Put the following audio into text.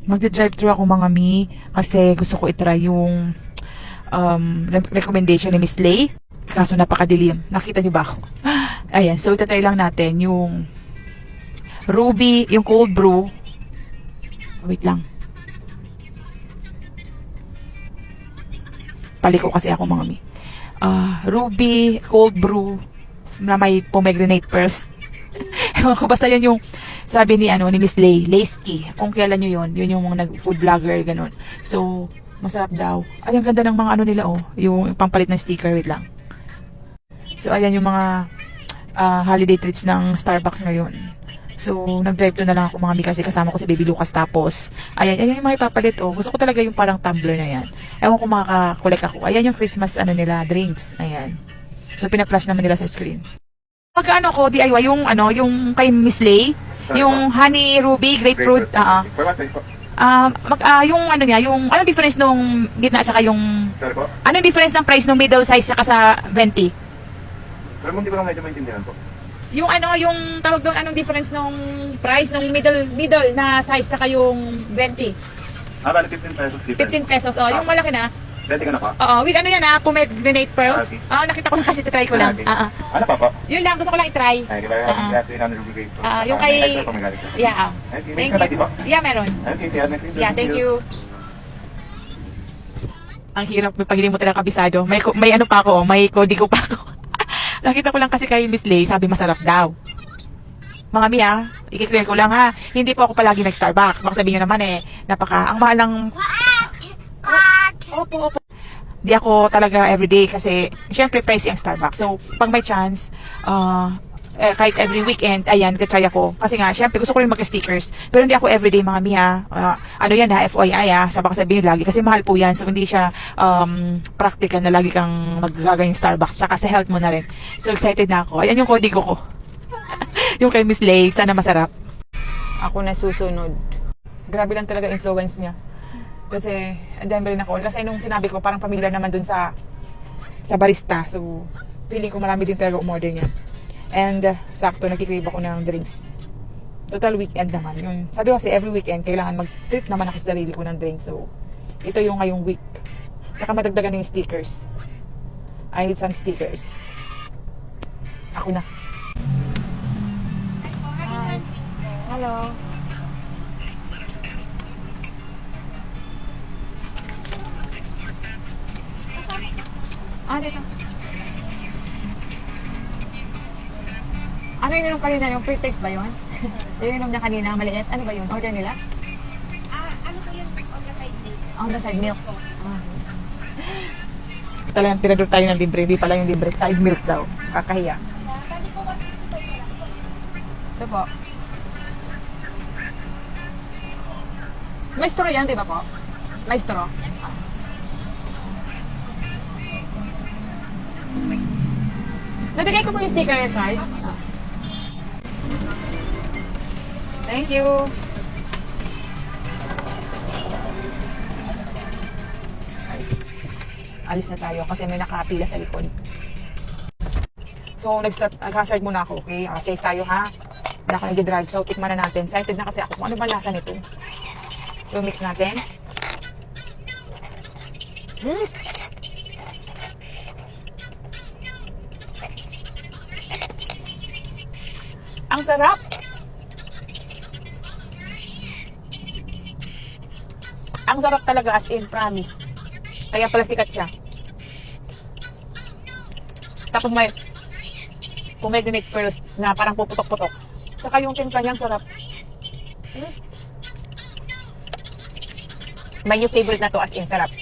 Magde-drive-thru ako mga mi kasi gusto ko itry yung recommendation ni Miss Lay. Kaso napakadilim. Nakita niyo ba ako? Ayan, so itatry lang natin yung Ruby, yung cold brew. Wait lang. Paliko kasi ako mga mi. Ruby, cold brew na may pomegranate pearls. Ewan ko, basta yan yung sabi ni Miss Lay, Laysky. Kung kilala nyo yun yung mga food vlogger, ganun. So, masarap daw. Ay, ang ganda ng mga nila, yung pampalit ng sticker, wait lang. So, ayan yung mga holiday treats ng Starbucks ngayon. So, nag-drive to na lang ako mga mi kasi kasama ko si Baby Lucas. Tapos, ayan yung mga ipapalit, Gusto ko talaga yung parang tumbler na yan. Ewan ko makaka-collect ako. Ayan yung Christmas, nila, drinks. Ayan. So, pina-flash naman nila sa screen. Magkano ko DIY yung yung kay Miss Lay, yung honey ruby grapefruit, yung anong difference nung gitna at saka yung anong difference ng price ng middle size saka sa 20? Pero hindi ko lang medyo maintindihan po. Yung yung tawag doon, anong difference nung price ng middle na size saka yung 20? Bali 15 pesos difference. 15 pesos, yung malaki na. 20 ka na pa? Oo, with pomegranate pearls. Okay. Nakita ko lang kasi try ko lang. Okay. Ano pa po? Yun lang, gusto ko lang i-try. Ay, di ba yung ruby grapefruit? Yung kay... Yeah, Okay, thank you. Yeah, meron. Okay, Yeah, thank you. Ang hirap pag hindi mo talaga kabisado. May ano pa ako, may kodigo pa ako. Nakita ko lang kasi kay Miss Lay, sabi masarap daw. Mga mi ikiklear ko lang hindi po ako palagi nag-Starbucks. Baka sabihin nyo naman ang mahal ng... Opo. Di ako talaga everyday kasi syempre pricey ang Starbucks. So, pag may chance, kahit every weekend, ayan, try ako. Kasi nga, syempre gusto ko rin mag-stickers. Pero hindi ako everyday mga mi FYI sa baka sabihin lagi. Kasi mahal po yan. So, hindi siya practical na lagi kang magagawin Starbucks. Tsaka sa health mo na rin. So, excited na ako. Ayan yung kodigo ko. Yung kay Miss Lay. Sana masarap. Ako na susunod. Grabe lang talaga influence niya. Kasi, andyan rin ako. Kasi nung sinabi ko, parang familiar naman dun sa barista. So, feeling ko marami din talaga umorder niya. And, sakto, nagkikrave ako ng drinks. Total weekend naman. Sabi ko kasi, every weekend, kailangan mag-treat naman ako sa sarili ko ng drinks. So, ito yung ngayong week. Tsaka madagdagan yung stickers. I need some stickers. Ako na. Hi. Hello. Dito. Ano yung inom kanina? Yung first taste ba yun? Yung inom niya kanina, maliit. Ano ba yun? Order nila? Ano po yun? On the side milk. On the side milk. Talagang tinador tayo ng libre. Di pala yung libre. Side milk daw. Kakahiya. Ito po. May straw yan, di ba po? May straw. Nabigay ko po yung sticker and card. Thank you. Alis na tayo kasi may nakapila sa likod. So, nag-hazard muna ako, okay? Safe tayo, Hindi ako nag-drive. So, tikman na natin. Excited na kasi ako kung ano ba lasa nito. So, mix natin. Ang sarap! Ang sarap talaga, as in, promise. Kaya pala sikat siya. Tapos may pomegranate pearls na parang puputok-putok. Saka yung timpla niya, sarap. My new favorite na to, as in, sarap.